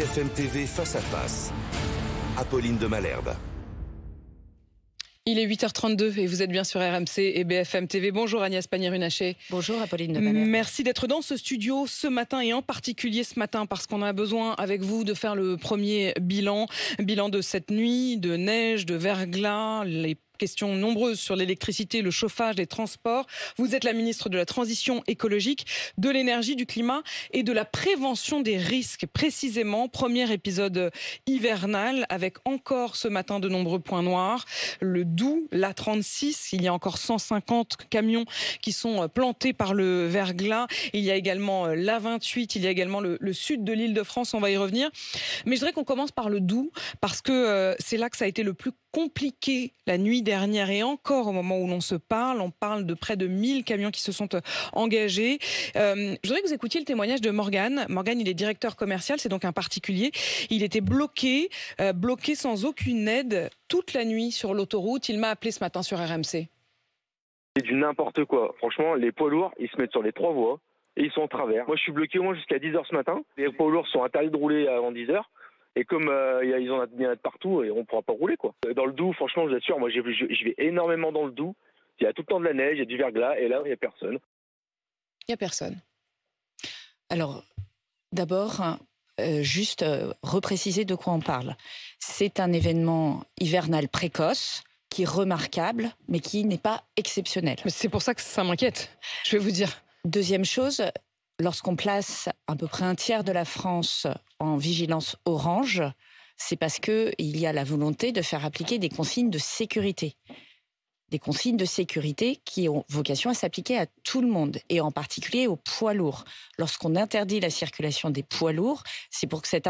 BFM TV face à face. Apolline de Malherbe. Il est 8h32 et vous êtes bien sur RMC et BFM TV. Bonjour Agnès Pannier-Runacher. Bonjour Apolline de Malherbe. Merci d'être dans ce studio ce matin et en particulier ce matin parce qu'on a besoin avec vous de faire le premier bilan de cette nuit, de neige, de verglas, les questions nombreuses sur l'électricité, le chauffage, les transports. Vous êtes la ministre de la Transition écologique, de l'énergie, du climat et de la prévention des risques. Précisément, premier épisode hivernal avec encore ce matin de nombreux points noirs. Le Doubs, l'A36, il y a encore 150 camions qui sont plantés par le verglas. Il y a également l'A28, il y a également le sud de l'Île-de-France, on va y revenir. Mais je voudrais qu'on commence par le Doubs parce que c'est là que ça a été le plus compliqué la nuit dernière et encore au moment où l'on se parle. On parle de près de 1000 camions qui se sont engagés. Je voudrais que vous écoutiez le témoignage de Morgane. Morgane, il est directeur commercial, c'est donc un particulier. Il était bloqué sans aucune aide toute la nuit sur l'autoroute. Il m'a appelé ce matin sur RMC. C'est du n'importe quoi. Franchement, les poids lourds, ils se mettent sur les 3 voies et ils sont en travers. Moi, je suis bloqué au moins jusqu'à 10h ce matin. Les poids lourds sont interdits de rouler avant 10h. Et comme ils en ont partout, et on ne pourra pas rouler, quoi. Dans le Doubs, franchement, je vous assure, moi je vais énormément dans le Doubs. Il y a tout le temps de la neige, il y a du verglas, et là, il n'y a personne. Il n'y a personne. Alors, d'abord, juste repréciser de quoi on parle. C'est un événement hivernal précoce, qui est remarquable, mais qui n'est pas exceptionnel. Mais c'est pour ça que ça m'inquiète, je vais vous dire. Deuxième chose, lorsqu'on place à peu près un tiers de la France en vigilance orange, c'est parce qu'il y a la volonté de faire appliquer des consignes de sécurité. Des consignes de sécurité qui ont vocation à s'appliquer à tout le monde, et en particulier aux poids lourds. Lorsqu'on interdit la circulation des poids lourds, c'est pour que cette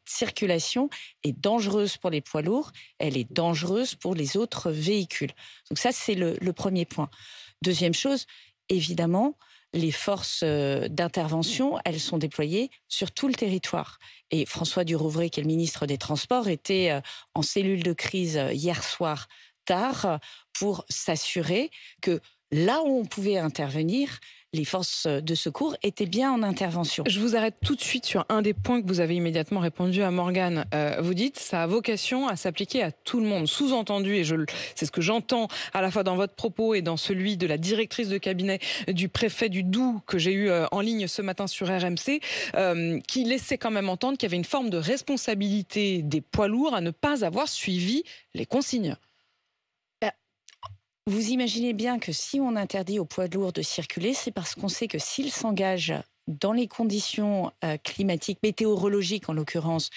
circulation est dangereuse pour les poids lourds, elle est dangereuse pour les autres véhicules. Donc ça, c'est le premier point. Deuxième chose, évidemment, les forces d'intervention, elles sont déployées sur tout le territoire. Et François Durouvray, qui est le ministre des Transports, était en cellule de crise hier soir tard pour s'assurer que là où on pouvait intervenir, les forces de secours étaient bien en intervention. Je vous arrête tout de suite sur un des points que vous avez immédiatement répondu à Morgane. Vous dites ça a vocation à s'appliquer à tout le monde. Sous-entendu, et c'est ce que j'entends à la fois dans votre propos et dans celui de la directrice de cabinet du préfet du Doubs que j'ai eu en ligne ce matin sur RMC, qui laissait quand même entendre qu'il y avait une forme de responsabilité des poids lourds à ne pas avoir suivi les consignes. Vous imaginez bien que si on interdit aux poids lourds de circuler, c'est parce qu'on sait que s'ils s'engagent dans les conditions climatiques, météorologiques en l'occurrence,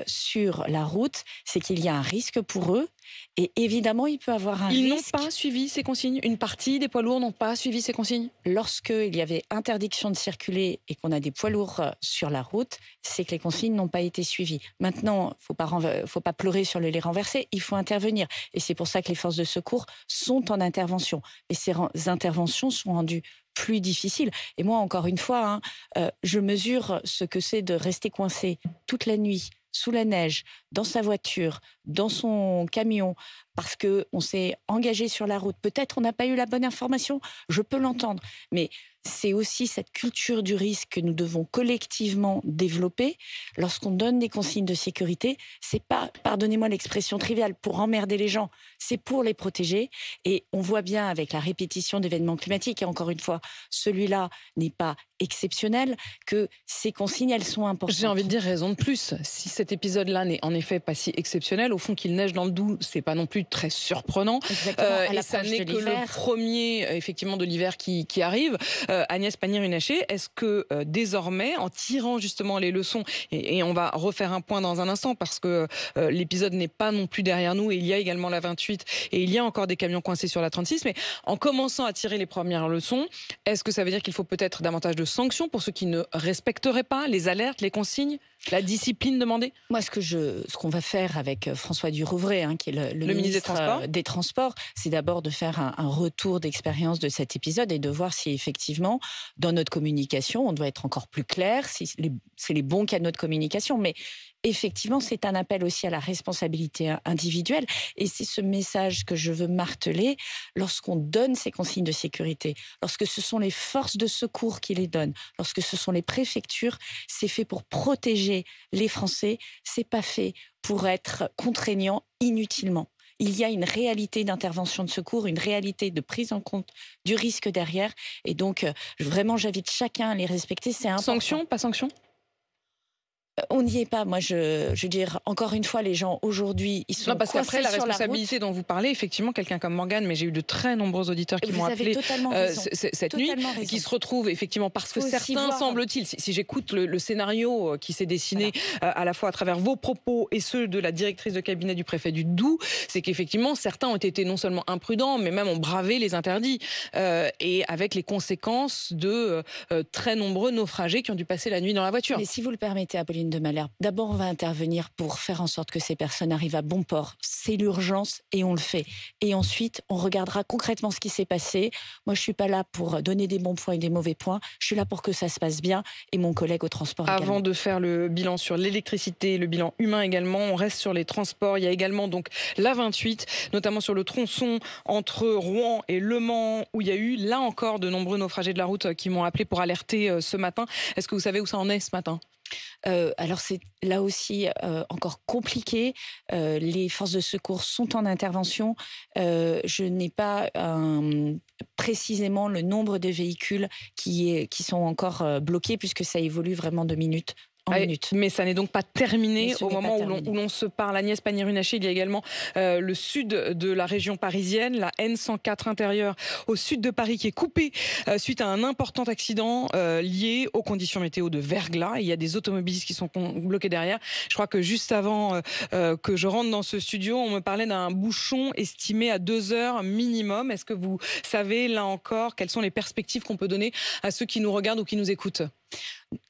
sur la route, c'est qu'il y a un risque pour eux. Et évidemment, il peut avoir un risque. Ils n'ont pas suivi ces consignes. Une partie des poids lourds n'ont pas suivi ces consignes. Lorsqu'il y avait interdiction de circuler et qu'on a des poids lourds sur la route, c'est que les consignes n'ont pas été suivies. Maintenant, faut pas pleurer sur le lait renversé, il faut intervenir. Et c'est pour ça que les forces de secours sont en intervention. Et ces interventions sont rendues plus difficiles. Et moi, encore une fois, je mesure ce que c'est de rester coincé toute la nuit, sous la neige, dans sa voiture, dans son camion, parce qu'on s'est engagé sur la route. Peut-être on n'a pas eu la bonne information, je peux l'entendre. Mais c'est aussi cette culture du risque que nous devons collectivement développer. Lorsqu'on donne des consignes de sécurité, c'est pas, pardonnez-moi l'expression triviale, pour emmerder les gens, c'est pour les protéger. Et on voit bien avec la répétition d'événements climatiques, et encore une fois, celui-là n'est pas exceptionnel, que ces consignes, elles sont importantes. J'ai envie de dire raison de plus. Si cet épisode-là n'est en effet pas si exceptionnel, au fond qu'il neige dans le Doubs, c'est pas non plus très surprenant. Et ça n'est que le premier effectivement de l'hiver qui arrive. Agnès Pannier-Runacher, est-ce que désormais, en tirant justement les leçons, et on va refaire un point dans un instant parce que l'épisode n'est pas non plus derrière nous, et il y a également la 28 et il y a encore des camions coincés sur la 36, mais en commençant à tirer les premières leçons, est-ce que ça veut dire qu'il faut peut-être davantage de sanctions pour ceux qui ne respecteraient pas les alertes, les consignes, la discipline demandée? Moi, ce qu'on va faire avec François Durouvray, qui est le ministre des Transports, c'est d'abord de faire un retour d'expérience de cet épisode et de voir si effectivement, dans notre communication, on doit être encore plus clair, si c'est les bons canaux de communication. Mais effectivement, c'est un appel aussi à la responsabilité individuelle. Et c'est ce message que je veux marteler lorsqu'on donne ces consignes de sécurité, lorsque ce sont les forces de secours qui les donnent, lorsque ce sont les préfectures, c'est fait pour protéger les Français, c'est pas fait pour être contraignant inutilement. Il y a une réalité d'intervention de secours, une réalité de prise en compte du risque derrière. Et donc, vraiment, j'invite chacun à les respecter. C'est important. Sanction, pas sanction ? On n'y est pas. Moi, je veux dire, encore une fois, les gens aujourd'hui, ils sont parce qu'après, la responsabilité dont dont vous parlez, effectivement, quelqu'un comme Morgane, mais j'ai eu de très nombreux auditeurs qui m'ont appelé cette nuit, qui se retrouvent effectivement, parce que certains, semble-t-il, si j'écoute le scénario qui s'est dessiné à la fois à travers vos propos et ceux de la directrice de cabinet du préfet du Doubs, c'est qu'effectivement, certains ont été non seulement imprudents, mais même ont bravé les interdits, et avec les conséquences de très nombreux naufragés qui ont dû passer la nuit dans la voiture. Mais si vous le permettez, Apolline de Malherbe, d'abord on va intervenir pour faire en sorte que ces personnes arrivent à bon port. C'est l'urgence et on le fait. Et ensuite, on regardera concrètement ce qui s'est passé. Moi, je suis pas là pour donner des bons points et des mauvais points. Je suis là pour que ça se passe bien et mon collègue au transport également. Avant de faire le bilan sur l'électricité, le bilan humain également, on reste sur les transports. Il y a également donc la 28, notamment sur le tronçon entre Rouen et Le Mans, où il y a eu là encore de nombreux naufragés de la route qui m'ont appelé pour alerter ce matin. Est-ce que vous savez où ça en est ce matin ? Alors c'est là aussi encore compliqué. Les forces de secours sont en intervention. Je n'ai pas précisément le nombre de véhicules qui sont encore bloqués, puisque ça évolue vraiment de minute en minute. Mais ça n'est donc pas terminé au moment où l'on se parle. Agnès Pannier-Runacher, il y a également le sud de la région parisienne, la N104 intérieure au sud de Paris qui est coupée suite à un important accident lié aux conditions météo de verglas. Il y a des automobilistes qui sont bloqués derrière. Je crois que juste avant que je rentre dans ce studio, on me parlait d'un bouchon estimé à 2 heures minimum. Est-ce que vous savez, là encore, quelles sont les perspectives qu'on peut donner à ceux qui nous regardent ou qui nous écoutent ?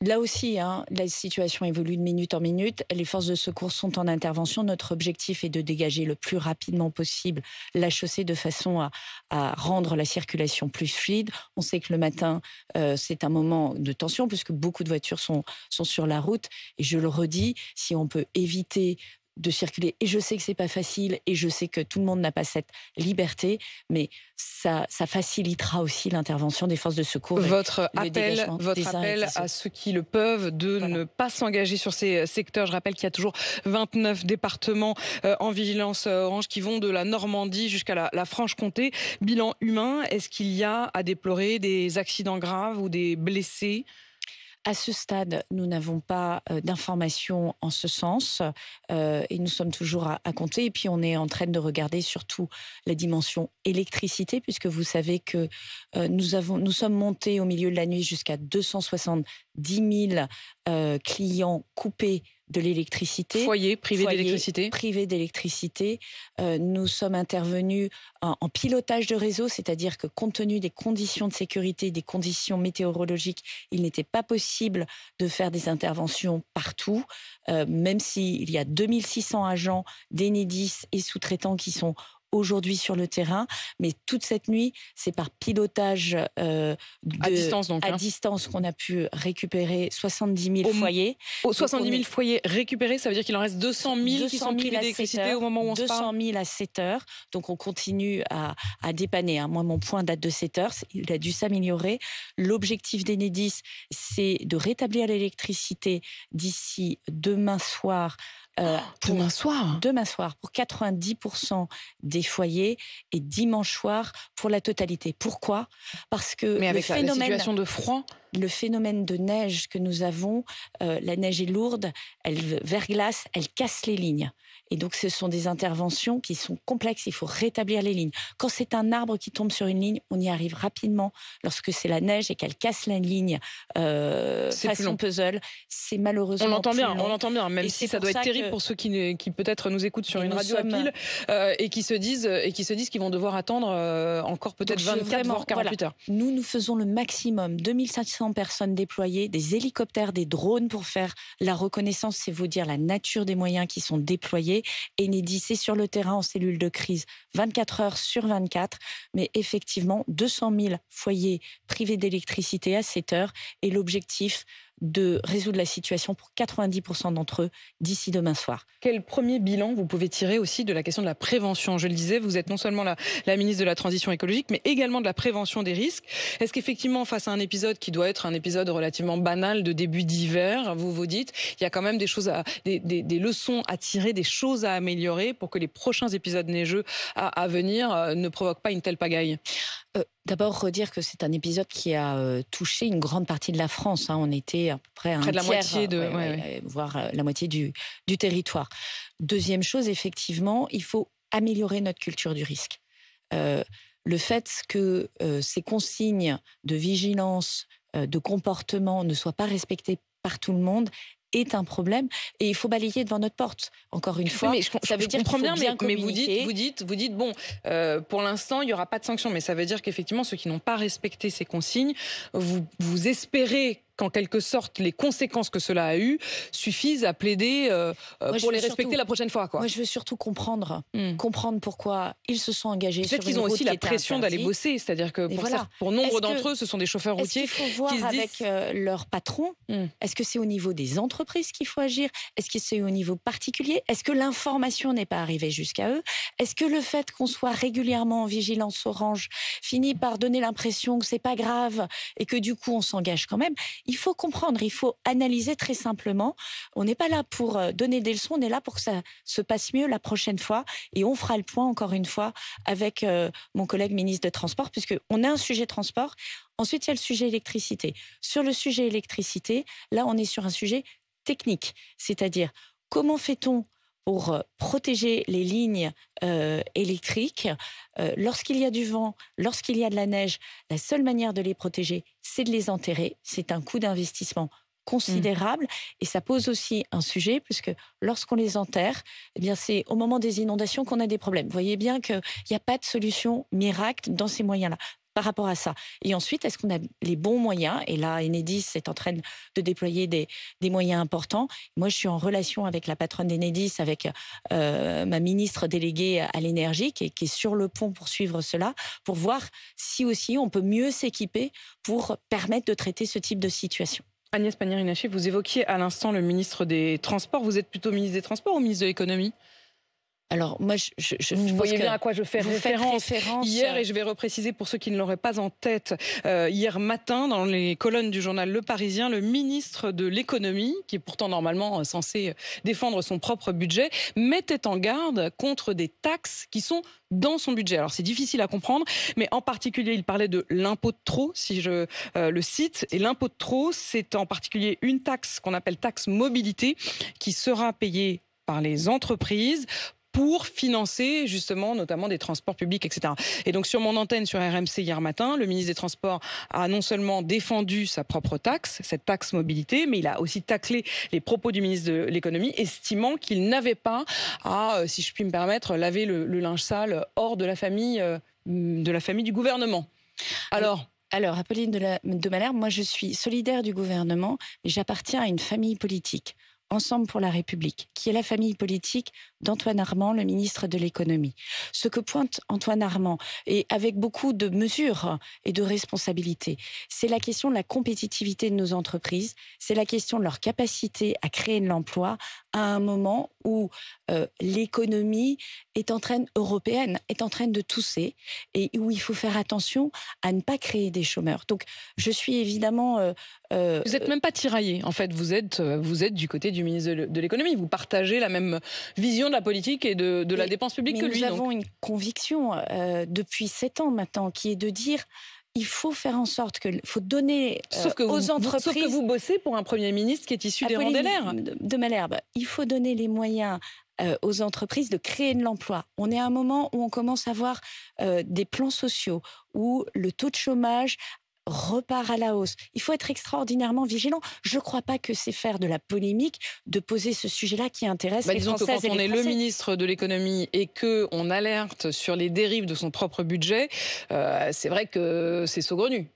Là aussi, la situation évolue de minute en minute. Les forces de secours sont en intervention. Notre objectif est de dégager le plus rapidement possible la chaussée de façon à rendre la circulation plus fluide. On sait que le matin, c'est un moment de tension puisque beaucoup de voitures sont sur la route. Et je le redis, si on peut éviter de circuler, et je sais que c'est pas facile, et je sais que tout le monde n'a pas cette liberté, mais ça facilitera aussi l'intervention des forces de secours. Votre appel à ceux qui le peuvent de ne pas s'engager sur ces secteurs. Je rappelle qu'il y a toujours 29 départements en vigilance orange qui vont de la Normandie jusqu'à la Franche-Comté. Bilan humain, est-ce qu'il y a à déplorer des accidents graves ou des blessés ? À ce stade, nous n'avons pas d'informations en ce sens et nous sommes toujours à compter. Et puis, on est en train de regarder surtout la dimension électricité, puisque vous savez que nous sommes montés au milieu de la nuit jusqu'à 270 000 clients coupés de l'électricité. Foyer privé d'électricité. Nous sommes intervenus en pilotage de réseau, c'est-à-dire que compte tenu des conditions de sécurité, des conditions météorologiques, il n'était pas possible de faire des interventions partout, même s'il y a 2600 agents d'Enedis et sous-traitants qui sont aujourd'hui sur le terrain, mais toute cette nuit, c'est par pilotage à distance qu'on a pu récupérer 70 000 foyers. 70 000 foyers récupérés, ça veut dire qu'il en reste 200 000 qui sont privés d'électricité au moment où on se parle. 200 000 à 7 heures, donc on continue à dépanner. Moi, mon point date de 7 heures, il a dû s'améliorer. L'objectif d'Enedis, c'est de rétablir l'électricité d'ici demain soir. Demain soir pour 90% des foyers et dimanche soir pour la totalité. Pourquoi ? Parce que la situation de froid, le phénomène de neige que nous avons, la neige est lourde, elle verglace, elle casse les lignes. Et donc, ce sont des interventions qui sont complexes. Il faut rétablir les lignes. Quand c'est un arbre qui tombe sur une ligne, on y arrive rapidement. Lorsque c'est la neige et qu'elle casse la ligne façon puzzle, c'est malheureusement on l'entend bien, même si ça doit être terrible pour ceux qui peut-être nous écoutent sur une radio à pile et qui se disent qu'ils vont devoir attendre encore peut-être 24 voire 48 heures. Nous faisons le maximum. 2500 personnes déployées, des hélicoptères, des drones pour faire la reconnaissance. C'est vous dire la nature des moyens qui sont déployés. Enedis est sur le terrain en cellule de crise 24 heures sur 24, mais effectivement 200 000 foyers privés d'électricité à 7 heures et l'objectif de résoudre la situation pour 90% d'entre eux d'ici demain soir. Quel premier bilan vous pouvez tirer aussi de la question de la prévention? Je le disais, vous êtes non seulement la ministre de la Transition écologique, mais également de la prévention des risques. Est-ce qu'effectivement, face à un épisode qui doit être un épisode relativement banal de début d'hiver, vous vous dites, il y a quand même des leçons à tirer, des choses à améliorer pour que les prochains épisodes neigeux à venir ne provoquent pas une telle pagaille? D'abord, redire que c'est un épisode qui a touché une grande partie de la France. On était à peu près près de la moitié voire la moitié du territoire. Deuxième chose, effectivement, il faut améliorer notre culture du risque. Le fait que ces consignes de vigilance, de comportement ne soient pas respectées par tout le monde est un problème et il faut balayer devant notre porte. Encore une fois, oui, ça veut dire comprends bien, mais vous communiquer. dites bon, pour l'instant, il n'y aura pas de sanctions, mais ça veut dire qu'effectivement, ceux qui n'ont pas respecté ces consignes, vous espérez qu'en quelque sorte, les conséquences que cela a eues suffisent à plaider pour les respecter la prochaine fois, quoi. Moi, je veux surtout comprendre pourquoi ils se sont engagés sur une route. Peut-être qu'ils ont aussi la pression d'aller bosser, c'est-à-dire que pour nombre d'entre eux, ce sont des chauffeurs routiers. Est-ce qu'il faut voir avec leur patron? Est-ce que c'est au niveau des entreprises qu'il faut agir? Est-ce que c'est au niveau particulier? Est-ce que l'information n'est pas arrivée jusqu'à eux? Est-ce que le fait qu'on soit régulièrement en vigilance orange finit par donner l'impression que c'est pas grave et que du coup on s'engage quand même? Il faut comprendre, il faut analyser très simplement. On n'est pas là pour donner des leçons, on est là pour que ça se passe mieux la prochaine fois. Et on fera le point, encore une fois, avec mon collègue ministre des Transports, puisqu'on a un sujet transport. Ensuite, il y a le sujet électricité. Sur le sujet électricité, là, on est sur un sujet technique. C'est-à-dire, comment fait-on pour protéger les lignes électriques. Lorsqu'il y a du vent, lorsqu'il y a de la neige, la seule manière de les protéger, c'est de les enterrer. C'est un coût d'investissement considérable et ça pose aussi un sujet puisque lorsqu'on les enterre, eh bien c'est au moment des inondations qu'on a des problèmes. Vous voyez bien qu'il n'y a pas de solution miracle dans ces moyens-là. Par rapport à ça. Et ensuite, est-ce qu'on a les bons moyens? Et là, Enedis est en train de déployer des moyens importants. Moi, je suis en relation avec la patronne d'Enedis, avec ma ministre déléguée à l'énergie, qui est sur le pont pour suivre cela, pour voir si aussi on peut mieux s'équiper pour permettre de traiter ce type de situation. Agnès Pannier-Runacher, vous évoquiez à l'instant le ministre des Transports. Vous êtes plutôt ministre des Transports ou ministre de l'Économie? Alors, moi, vous voyez bien à quoi je fais référence hier, et je vais repréciser pour ceux qui ne l'auraient pas en tête. Hier matin, dans les colonnes du journal Le Parisien, le ministre de l'Économie, qui est pourtant normalement censé défendre son propre budget, mettait en garde contre des taxes qui sont dans son budget. Alors c'est difficile à comprendre, mais en particulier, il parlait de l'impôt de trop, si je le cite. Et l'impôt de trop, c'est en particulier une taxe qu'on appelle taxe mobilité, qui sera payée par les entreprises pour financer justement notamment des transports publics, etc. Et donc sur mon antenne sur RMC hier matin, le ministre des Transports a non seulement défendu sa propre taxe, cette taxe mobilité, mais il a aussi taclé les propos du ministre de l'Économie, estimant qu'il n'avait pas à, si je puis me permettre, laver le linge sale hors de la famille du gouvernement. Alors, Apolline de Malherbe, moi je suis solidaire du gouvernement, mais j'appartiens à une famille politique. Ensemble pour la République, qui est la famille politique d'Antoine Armand, le ministre de l'Économie. Ce que pointe Antoine Armand, et avec beaucoup de mesures et de responsabilités, c'est la question de la compétitivité de nos entreprises, c'est la question de leur capacité à créer de l'emploi à un moment où l'économie européenne est en train de tousser et où il faut faire attention à ne pas créer des chômeurs. Donc, je suis évidemment... vous n'êtes même pas tiraillé, en fait. Vous êtes du côté du ministre de l'Économie. Vous partagez la même vision de la politique et de la dépense publique que lui. Nous avons une conviction depuis 7 ans maintenant qui est de dire... Il faut faire en sorte qu'il faut donner aux entreprises... Sauf que vous bossez pour un Premier ministre qui est issu des rangs des LR. De Malherbe, il faut donner les moyens aux entreprises de créer de l'emploi. On est à un moment où on commence à voir des plans sociaux, où le taux de chômage repart à la hausse. Il faut être extraordinairement vigilant. Je ne crois pas que c'est faire de la polémique de poser ce sujet-là qui intéresse les Françaises et les Français. Disons que quand on est le ministre de l'Économie et qu'on alerte sur les dérives de son propre budget, c'est vrai que c'est saugrenu.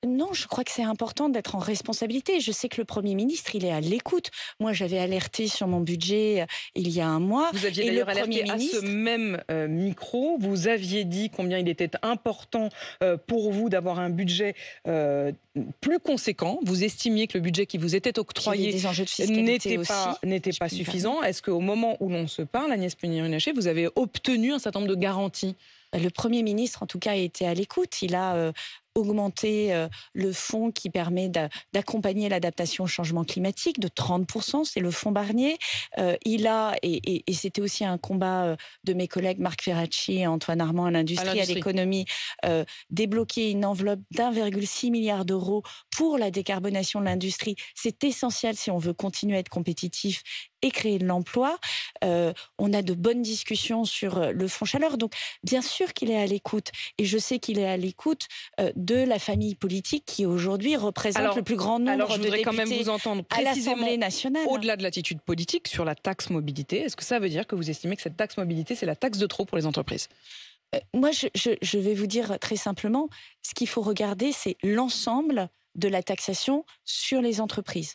Non, je crois que c'est important d'être en responsabilité. Je sais que le Premier ministre, il est à l'écoute. Moi, j'avais alerté sur mon budget il y a un mois. Vous aviez d'ailleurs alerté à ce même micro. Vous aviez dit combien il était important pour vous d'avoir un budget plus conséquent. Vous estimiez que le budget qui vous était octroyé n'était pas suffisant. Est-ce qu'au moment où l'on se parle, Agnès Pannier-Runacher, vous avez obtenu un certain nombre de garanties ? Le Premier ministre, en tout cas, a été à l'écoute. Il a augmenté le fonds qui permet d'accompagner l'adaptation au changement climatique de 30%, c'est le fonds Barnier. Il a, et c'était aussi un combat de mes collègues Marc Ferracci et Antoine Armand à l'industrie, à l'économie, débloqué une enveloppe d'1,6 milliard d'euros pour la décarbonation de l'industrie. C'est essentiel si on veut continuer à être compétitif et créer de l'emploi. On a de bonnes discussions sur le fonds chaleur. Donc, bien sûr qu'il est à l'écoute. Et je sais qu'il est à l'écoute de la famille politique qui, aujourd'hui, représente le plus grand nombre de députés quand même vous entendre à l'Assemblée nationale. Au-delà de l'attitude politique, sur la taxe mobilité, est-ce que ça veut dire que vous estimez que cette taxe mobilité, c'est la taxe de trop pour les entreprises ? Moi, je vais vous dire très simplement, ce qu'il faut regarder, c'est l'ensemble de la taxation sur les entreprises.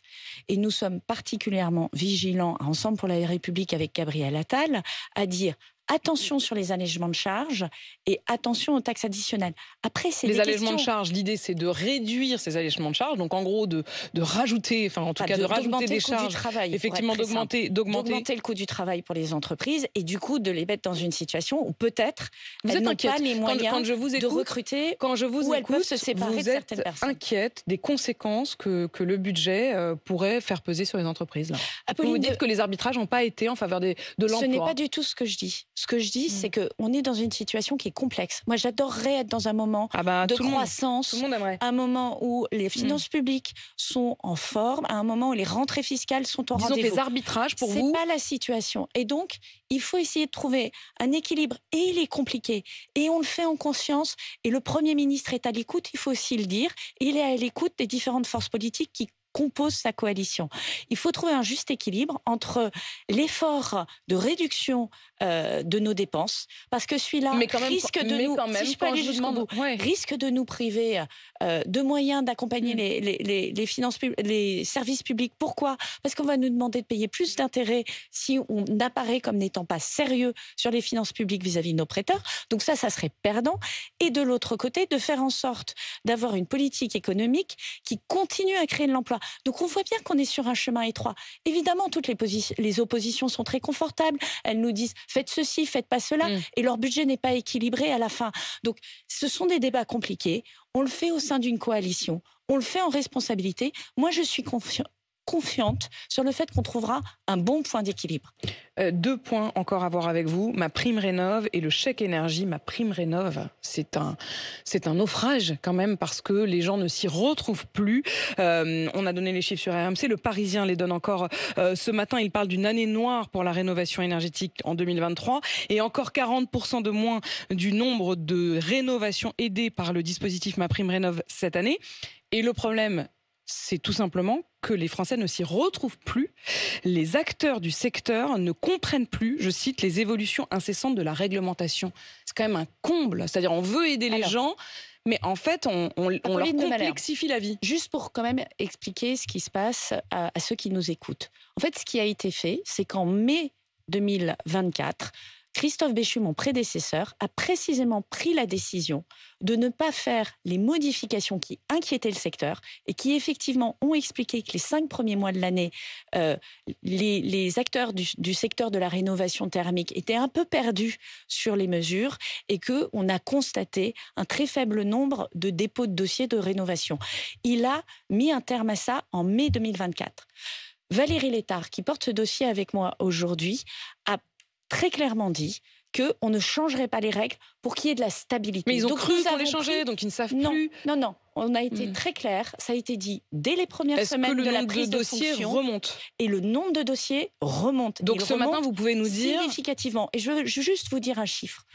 Et nous sommes particulièrement vigilants, Ensemble pour la République avec Gabriel Attal, à dire attention sur les allègements de charges et attention aux taxes additionnelles. Après, c'est les allègements de charges, l'idée c'est de réduire ces allègements de charges, donc en gros de rajouter, enfin en tout cas de rajouter des charges, effectivement d'augmenter le coût du travail pour les entreprises et du coup de les mettre dans une situation où peut-être elles n'ont pas les moyens de recruter, ou elles peuvent se séparer de certaines personnes. Vous êtes inquiète des conséquences que le budget pourrait faire peser sur les entreprises là. Vous dites que les arbitrages n'ont pas été en faveur de l'emploi. Ce n'est pas du tout ce que je dis. Ce que je dis, c'est qu'on est dans une situation qui est complexe. Moi, j'adorerais être dans un moment de croissance, un moment où les finances publiques sont en forme, à un moment où les rentrées fiscales sont en rendez-vous. Disons que les arbitrages, pour vous... C'est pas la situation. Et donc, il faut essayer de trouver un équilibre. Et il est compliqué. Et on le fait en conscience. Et le Premier ministre est à l'écoute, il faut aussi le dire. Il est à l'écoute des différentes forces politiques qui compose sa coalition. Il faut trouver un juste équilibre entre l'effort de réduction de nos dépenses, parce que celui-là risque de nous priver de moyens d'accompagner les finances les services publics. Pourquoi ? Parce qu'on va nous demander de payer plus d'intérêts si on apparaît comme n'étant pas sérieux sur les finances publiques vis-à-vis de nos prêteurs. Donc ça serait perdant. Et de l'autre côté, de faire en sorte d'avoir une politique économique qui continue à créer de l'emploi. Donc on voit bien qu'on est sur un chemin étroit. Évidemment, toutes les oppositions sont très confortables. Elles nous disent faites ceci, faites pas cela, et leur budget n'est pas équilibré à la fin. Donc ce sont des débats compliqués. On le fait au sein d'une coalition. On le fait en responsabilité. Moi, je suis confiante sur le fait qu'on trouvera un bon point d'équilibre. 2 points encore à voir avec vous. Ma prime rénov et le chèque énergie. Ma prime rénov, c'est un naufrage quand même parce que les gens ne s'y retrouvent plus. On a donné les chiffres sur RMC. Le Parisien les donne encore ce matin. Il parle d'une année noire pour la rénovation énergétique en 2023 et encore 40% de moins du nombre de rénovations aidées par le dispositif Ma prime rénov cette année. Et le problème, c'est tout simplement que les Français ne s'y retrouvent plus. Les acteurs du secteur ne comprennent plus, je cite, les évolutions incessantes de la réglementation. C'est quand même un comble. C'est-à-dire on veut aider les gens, mais en fait, on leur complexifie la vie. Juste pour quand même expliquer ce qui se passe à ceux qui nous écoutent. En fait, ce qui a été fait, c'est qu'en mai 2024, Christophe Béchu, mon prédécesseur, a précisément pris la décision de ne pas faire les modifications qui inquiétaient le secteur et qui effectivement ont expliqué que les 5 premiers mois de l'année, les acteurs du secteur de la rénovation thermique étaient un peu perdus sur les mesures et qu'on a constaté un très faible nombre de dépôts de dossiers de rénovation. Il a mis un terme à ça en mai 2024. Valérie Létard, qui porte ce dossier avec moi aujourd'hui, a très clairement dit qu'on ne changerait pas les règles pour qu'il y ait de la stabilité. Mais ils ont cru pour les changer, donc ils ne savent plus. Non, on a été très clair, ça a été dit dès les premières semaines de la prise de fonction. Est-ce que le nombre de dossiers remonte ? Et le nombre de dossiers remonte. Donc ce matin, vous pouvez nous dire... Significativement. Et je veux juste vous dire un chiffre.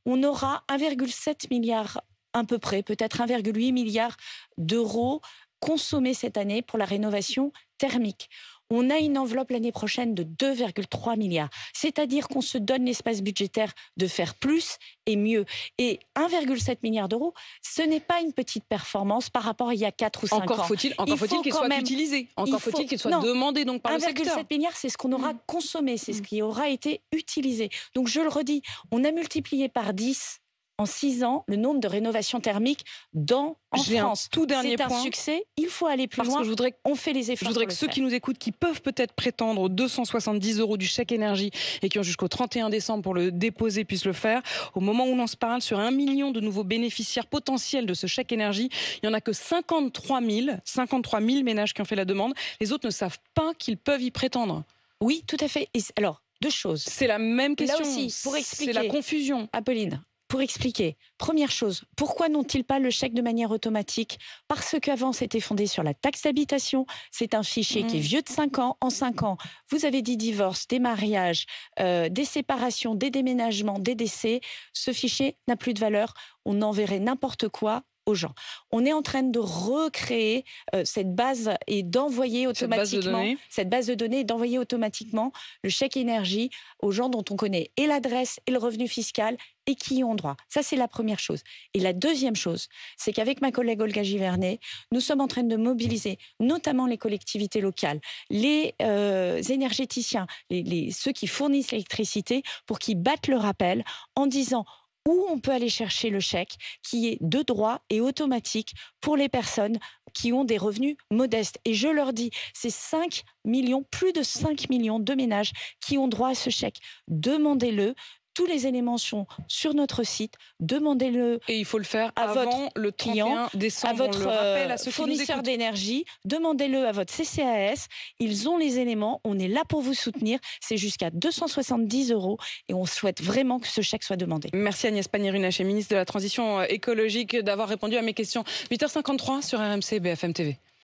On aura 1,7 milliard à peu près, peut-être 1,8 milliard d'euros consommés cette année pour la rénovation thermique. On a une enveloppe l'année prochaine de 2,3 milliards. C'est-à-dire qu'on se donne l'espace budgétaire de faire plus et mieux. Et 1,7 milliard d'euros, ce n'est pas une petite performance par rapport à il y a 4 ou 5 ans. Encore faut-il qu'il soit utilisé. Encore faut-il qu'il soit demandé donc par le secteur. 1,7 milliard, c'est ce qu'on aura consommé, c'est ce qui aura été utilisé. Donc je le redis, on a multiplié par 10 en 6 ans le nombre de rénovations thermiques en France. Tout dernier point. C'est un succès, il faut aller plus loin, on fait les efforts. Je voudrais que ceux qui nous écoutent, qui peuvent peut-être prétendre aux 270 € du chèque énergie et qui ont jusqu'au 31 décembre pour le déposer, puissent le faire. Au moment où l'on se parle, sur 1 million de nouveaux bénéficiaires potentiels de ce chèque énergie, il n'y en a que 53 000 ménages qui ont fait la demande. Les autres ne savent pas qu'ils peuvent y prétendre. Oui, tout à fait. Alors, 2 choses. C'est la même question. Là aussi, pour expliquer. C'est la confusion. Apolline, pour expliquer, première chose, pourquoi n'ont-ils pas le chèque de manière automatique? Parce qu'avant, c'était fondé sur la taxe d'habitation. C'est un fichier qui est vieux de 5 ans. En 5 ans, vous avez des divorces, des mariages, des séparations, des déménagements, des décès. Ce fichier n'a plus de valeur. On enverrait n'importe quoi aux gens. On est en train de recréer cette base et d'envoyer automatiquement cette base de données et d'envoyer automatiquement le chèque énergie aux gens dont on connaît et l'adresse et le revenu fiscal et qui y ont droit. Ça, c'est la première chose. Et la deuxième chose, c'est qu'avec ma collègue Olga Givernet, nous sommes en train de mobiliser notamment les collectivités locales, les énergéticiens, ceux qui fournissent l'électricité pour qu'ils battent le rappel en disant où on peut aller chercher le chèque qui est de droit et automatique pour les personnes qui ont des revenus modestes. Et je leur dis, c'est 5 millions, plus de 5 millions de ménages qui ont droit à ce chèque. Demandez-le. Tous les éléments sont sur notre site. Demandez-le. Et il faut le faire à avant votre le 31 décembre. à votre on le rappelle à ceux fournisseur d'énergie. Demandez-le à votre CCAS. Ils ont les éléments. On est là pour vous soutenir. C'est jusqu'à 270 € et on souhaite vraiment que ce chèque soit demandé. Merci Agnès Pannier-Runacher, ministre de la Transition écologique, d'avoir répondu à mes questions. 8h53 sur RMC BFM TV.